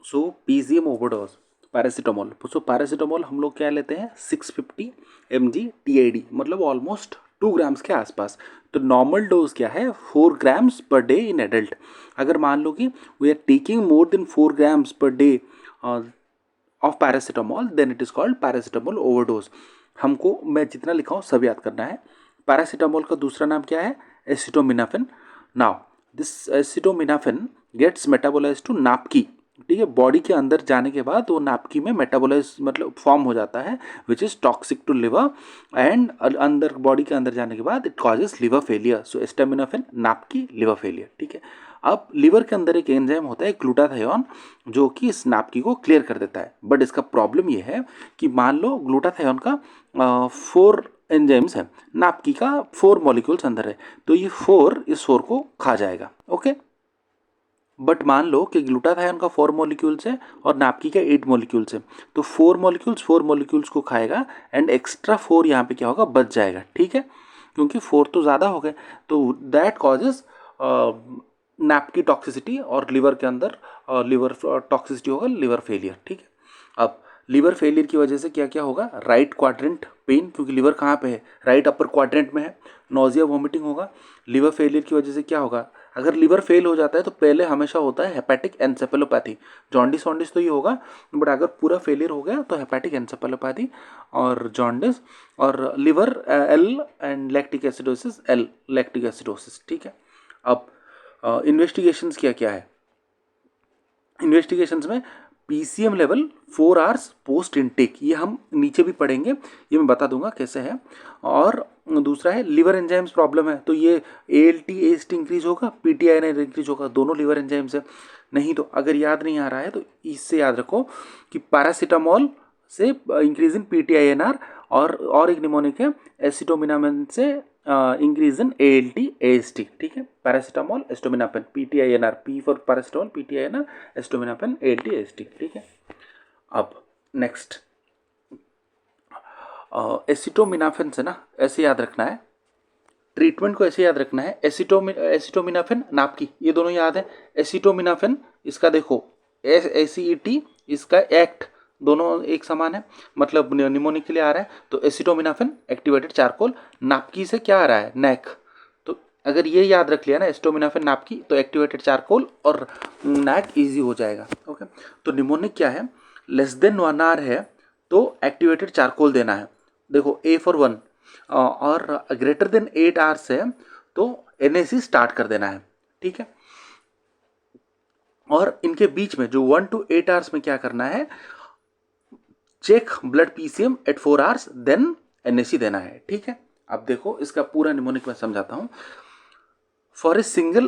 सो PGM overdose paracetamol. सो paracetamol हम लोग क्या लेते हैं 650 mg TID, मतलब ऑलमोस्ट 2 ग्राम्स के आसपास। तो नॉर्मल डोज क्या है 4 grams per day in adult. अगर मान लो कि we are taking more than 4 grams per day of paracetamol, then it is called paracetamol overdose. हमको मैं जितना लिखा हूँ सब याद करना है। पैरासीटामोल का दूसरा नाम क्या है acetaminophen. Now this acetaminophen gets metabolize to NAPQI. ठीक है, बॉडी के अंदर जाने के बाद वो नापकी में मेटाबोलाइज मतलब फॉर्म हो जाता है, which is toxic to liver, and अंदर बॉडी के अंदर जाने के बाद it causes liver failure. So acetaminophen NAPQI liver failure. ठीक है, अब लिवर के अंदर एक एंजाइम होता है ग्लूटाथायोन, जो कि इस नापकी को क्लियर कर देता है। बट इसका प्रॉब्लम ये है कि मान लो ग्लूटाथायोन का 4 एंजाइम्स है, नापकी का 4 मॉलिक्यूल्स अंदर है, तो ये 4 इस 4 को खा जाएगा। ओके, बट मान लो कि ग्लूटाथायोन का 4 मॉलिक्यूल्स है और नापकी का 8 मॉलिक्यूल्स है, तो 4 मॉलिक्यूल्स को खाएगा एंड एक्स्ट्रा 4 यहाँ पे क्या होगा बच जाएगा। ठीक है, क्योंकि 4 तो ज़्यादा हो गए, तो दैट कॉजेज नापकी टॉक्सिसिटी और लिवर के अंदर लिवर टॉक्सिसिटी होगा, लिवर फेलियर। ठीक है, अब लिवर फेलियर की वजह से क्या क्या होगा, राइट क्वाड्रेंट पेन, क्योंकि लिवर कहाँ पे है राइट अपर क्वाड्रेंट में है, नोजिया वॉमिटिंग होगा। लिवर फेलियर की वजह से क्या होगा, अगर लिवर फेल हो जाता है तो पहले हमेशा होता है हेपेटिक एन्सेफेलोपैथी, जॉन्डिस वॉन्डिस तो ये होगा, बट अगर पूरा फेलियर हो गया तो हेपेटिक एन्सेफेलोपैथी और जॉन्डिस और liver L and lactic acidosis L lactic acidosis. ठीक है, अब इन्वेस्टिगेशंस क्या क्या है, इन्वेस्टिगेशंस में PCM level 4 hours post intake, ये हम नीचे भी पढ़ेंगे, ये मैं बता दूंगा कैसे है। और दूसरा है लिवर एंजाइम्स प्रॉब्लम है, तो ये एएलटी एएसटी इंक्रीज होगा, पीटीआई इंक्रीज होगा, दोनों लिवर एंजाइम्स है। नहीं तो अगर याद नहीं आ रहा है तो इससे याद रखो कि पैरासीटामोल से इंक्रीज इन पीटीआईएनआर, और एक निमोनिक है एसिटोमिनामिन से इंक्रीज इन एएलटी एएसटी। ठीक है, paracetamol acetaminophen PT INR, P for paracetamol PT INR, acetaminophen ALT AST. ठीक है, अब नेक्स्ट एसिटोमिनाफिन से ना ऐसे याद रखना है, ट्रीटमेंट को ऐसे याद रखना है, एसिटोमिनाफिन नापकी ये दोनों याद है। एसिटोमिनाफिन इसका देखो एसीईटी, इसका एक्ट दोनों एक समान है, मतलब निमोनिक के लिए आ रहा है, तो एसिटोमिनाफिन एक्टिवेटेड चारकोल, नापकी से क्या आ रहा है नैक। तो अगर ये याद रख लिया ना एस्टोमिनाफिन नापकी, तो एक्टिवेटेड चारकोल और नैक इजी हो जाएगा। ओके, तो निमोनिक क्या है, लेस देन 1 आवर है तो एक्टिवेटेड चारकोल देना है। देखो ए फॉर 1, और ग्रेटर देन 8 आवर्स है तो एनएसी स्टार्ट कर देना है। ठीक है, और इनके बीच में जो 1 to 8 आवर्स में क्या करना है, check blood PCM at 4 hours then NAC देना है। ठीक है, अब देखो इसका पूरा निमोनिक मैं समझाता हूं। For a single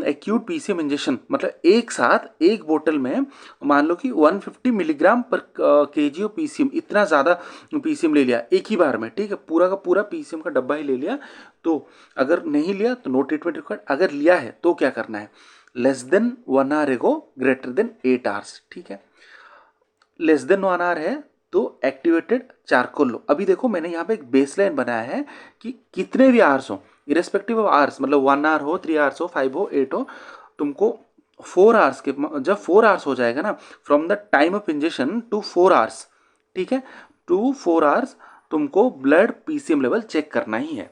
acute PCM injection, मतलब एक साथ एक बोतल में मान लो कि 150 मिलीग्राम पर केजी ऑफ पीसीएम, इतना ज़्यादा पीसीएम ले लिया एक ही बार में। ठीक है, पूरा का पूरा पीसीएम का डब्बा ही ले लिया, तो अगर नहीं लिया तो नो ट्रीटमेंट रिक्वायर्ड, अगर लिया है तो क्या करना है, लेस देन 1 आवर एगो ग्रेटर देन 8 आवर्स। ठीक है, लेस देन 1 आवर है तो एक्टिवेटेड चारकोल लो। अभी देखो मैंने यहाँ पे एक बेसलाइन बनाया है कि कितने भी आवर्स हो, इरेस्पेक्टिव ऑफ आवर्स, मतलब 1 आवर हो, 3 आवर्स हो, 5 हो, 8 हो, तुमको 4 आवर्स के, जब 4 आवर्स हो जाएगा ना from the time of injection to 4 hours, ठीक है, टू 4 आवर्स तुमको ब्लड पीसीएम लेवल चेक करना ही है।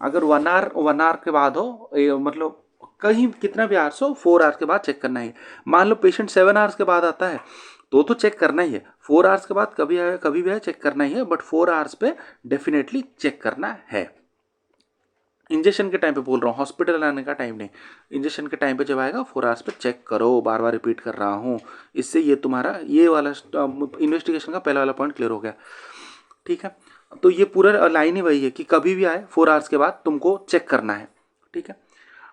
अगर 1 आवर के बाद हो मतलब कहीं कितना भी आवर्स हो 4 आवर्स के बाद चेक करना ही है। मान लो पेशेंट 7 आवर्स के बाद आता है तो चेक करना ही है, 4 आवर्स के बाद कभी आए कभी भी आए चेक करना ही है, बट 4 आवर्स पे डेफिनेटली चेक करना है। इंजेक्शन के टाइम पे बोल रहा हूँ, हॉस्पिटल आने का टाइम नहीं, इंजेक्शन के टाइम पे जब आएगा 4 आवर्स पे चेक करो, बार बार रिपीट कर रहा हूँ। इससे ये तुम्हारा ये वाला इन्वेस्टिगेशन का पहला वाला पॉइंट क्लियर हो गया। ठीक है, तो ये पूरा लाइन ही वही है कि कभी भी आए 4 आवर्स के बाद तुमको चेक करना है। ठीक है,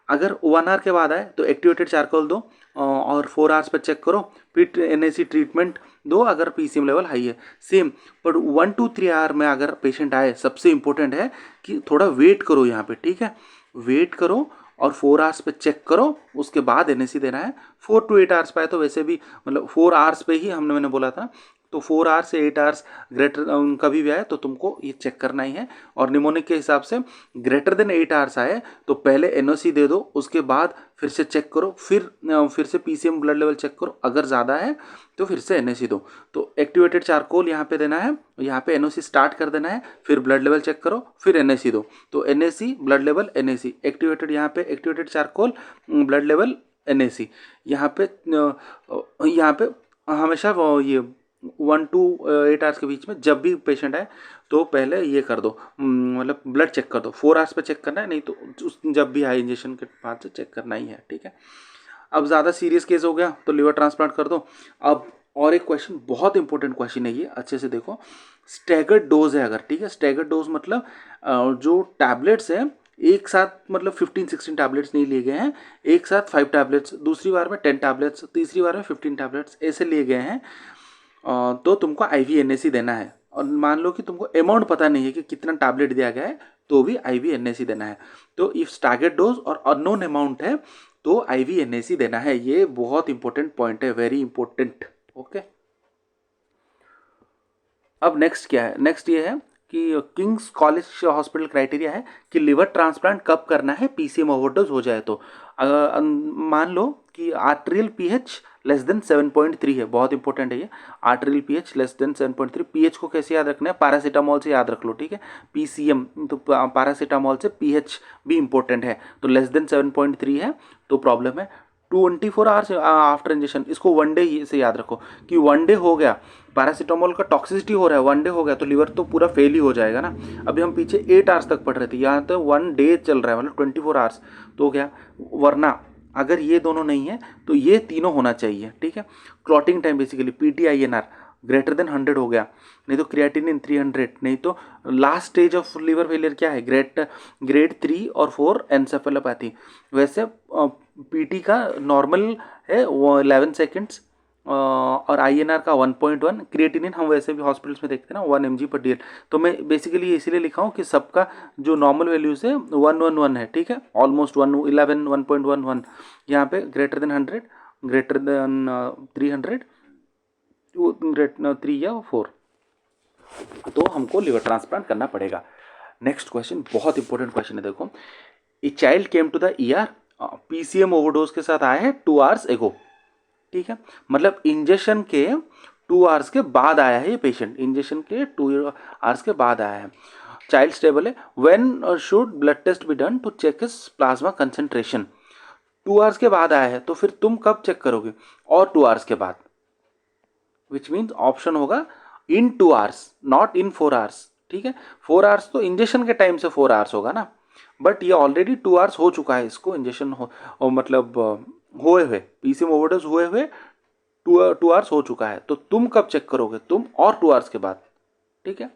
अगर 1 आवर के बाद आए तो एक्टिवेटेड चारकोल दो और 4 आवर्स पर चेक करो, फिर एनएसी ट्रीटमेंट दो अगर पीसीएम लेवल हाई है सेम। पर 1 to 3 आवर में अगर पेशेंट आए, सबसे इंपॉर्टेंट है कि थोड़ा वेट करो यहाँ पे। ठीक है, वेट करो और 4 आवर्स पे चेक करो, उसके बाद एनएसी देना है। 4 to 8 आवर्स पे आए तो वैसे भी मतलब 4 आवर्स पे ही मैंने बोला था तो 4 आवर्स से 8 आवर्स ग्रेटर कभी भी आए तो तुमको ये चेक करना ही है। और निमोनिक के हिसाब से ग्रेटर देन 8 आवर्स आए तो पहले एनओसी दे दो, उसके बाद फिर से चेक करो, फिर से पीसीएम ब्लड लेवल चेक करो, अगर ज़्यादा है तो फिर से एनएसी दो। तो एक्टिवेटेड चारकोल यहाँ पे देना है, यहाँ पे एनओसी स्टार्ट कर देना है, फिर ब्लड लेवल चेक करो, फिर एनएसी दो। तो NAC blood level NAC activated, यहाँ पे activated charcoal blood level NAC. यहाँ पे हमेशा ये 1 to 8 आवर्स के बीच में जब भी पेशेंट आए तो पहले ये कर दो, मतलब ब्लड चेक कर दो। 4 आवर्स पे चेक करना है, नहीं तो जब भी आए इंजेक्शन के बाद से चेक करना ही है, ठीक है। अब ज़्यादा सीरियस केस हो गया तो लिवर ट्रांसप्लांट कर दो। अब और एक क्वेश्चन, बहुत इंपॉर्टेंट क्वेश्चन है ये, अच्छे से देखो। स्टैगर्ड डोज है अगर, ठीक है। स्टैगर्ड डोज मतलब जो टैबलेट्स हैं एक साथ, मतलब 15-16 टैबलेट्स नहीं लिए गए हैं, एक साथ 5 टैबलेट्स, दूसरी बार में 10 टैबलेट्स, तीसरी बार में 15 टैबलेट्स ऐसे लिए गए हैं, तो तुमको IV NAC देना है। और मान लो कि तुमको अमाउंट पता नहीं है कि कितना टैबलेट दिया गया है, तो भी IV NAC देना है। तो इफ स्टैगर्ड डोज और अननोन अमाउंट है तो IV NAC देना है। ये बहुत इंपॉर्टेंट पॉइंट है, वेरी इंपॉर्टेंट, ओके। अब नेक्स्ट क्या है, नेक्स्ट ये है कि किंग्स कॉलेज हॉस्पिटल क्राइटेरिया है कि लिवर ट्रांसप्लांट कब करना है पीसीएम ओवरडोज हो जाए तो। मान लो कि आर्टेरियल पीएच लेस देन 7.3 है, बहुत इंपॉर्टेंट है ये। Arterial pH less than 7.3, pH को कैसे याद रखना है, पैरासीटामोल से याद रख लो, ठीक है। पीसीएम तो पैरासीटामोल से पीएच भी इंपॉर्टेंट है, तो लेस देन 7.3 है तो प्रॉब्लम है। 24 आवर्स आफ्टर इंजेक्शन, इसको 1 डे से याद रखो कि 1 डे हो गया, पैरासीटामोल का टॉक्सिसिटी हो रहा है, 1 डे हो गया तो लिवर तो पूरा फेल ही हो जाएगा ना। अभी हम पीछे 8 आवर्स तक पढ़ रहे थे, यहाँ तो 1 डे चल रहा है, मतलब 24 आवर्स तो हो गया। वरना अगर ये दोनों नहीं है तो ये तीनों होना चाहिए, ठीक है। Clotting time basically PTINR greater than 100 हो गया, नहीं तो क्रिएटिनिन 300, नहीं तो last stage of liver failure क्या है, ग्रेड 3 और 4 एन्सेफेलोपैथी। वैसे PT का नॉर्मल है वो 11 सेकेंड्स और INR का 1.1। क्रिएटिनिन हम वैसे भी हॉस्पिटल्स में देखते हैं ना 1 mg/dl, तो मैं बेसिकली इसीलिए लिखा हूँ कि सबका जो नॉर्मल वैल्यूज है 111 है, ठीक है। ऑलमोस्ट 11 1.11 यहाँ पे ग्रेटर देन 100, ग्रेटर देन 300, 3 या 4, तो हमको लिवर ट्रांसप्लांट करना पड़ेगा। नेक्स्ट क्वेश्चन बहुत इंपॉर्टेंट क्वेश्चन है, देखो। A child came to the ER, PCM overdose के साथ आया है 2 आवर्स एगो, ठीक है। मतलब इंजेक्शन के 2 आवर्स के बाद आया है ये पेशेंट, इंजेक्शन के 2 आवर्स के बाद आया है। चाइल्ड स्टेबल है। When should blood test be done to check his plasma concentration. 2 hours के बाद आया है तो फिर तुम कब चेक करोगे, और 2 आवर्स के बाद, विच मीन्स ऑप्शन होगा इन 2 आवर्स नॉट इन 4 आवर्स, ठीक है। 4 आवर्स तो इंजेक्शन के टाइम से 4 आवर्स होगा ना, बट ये ऑलरेडी 2 आवर्स हो चुका है इसको इंजेक्शन मतलब हुए हुए, पीसीएम ओवरडोज हुए हुए 2 आवर्स हो चुका है, तो तुम कब चेक करोगे, तुम और 2 आवर्स के बाद, ठीक है।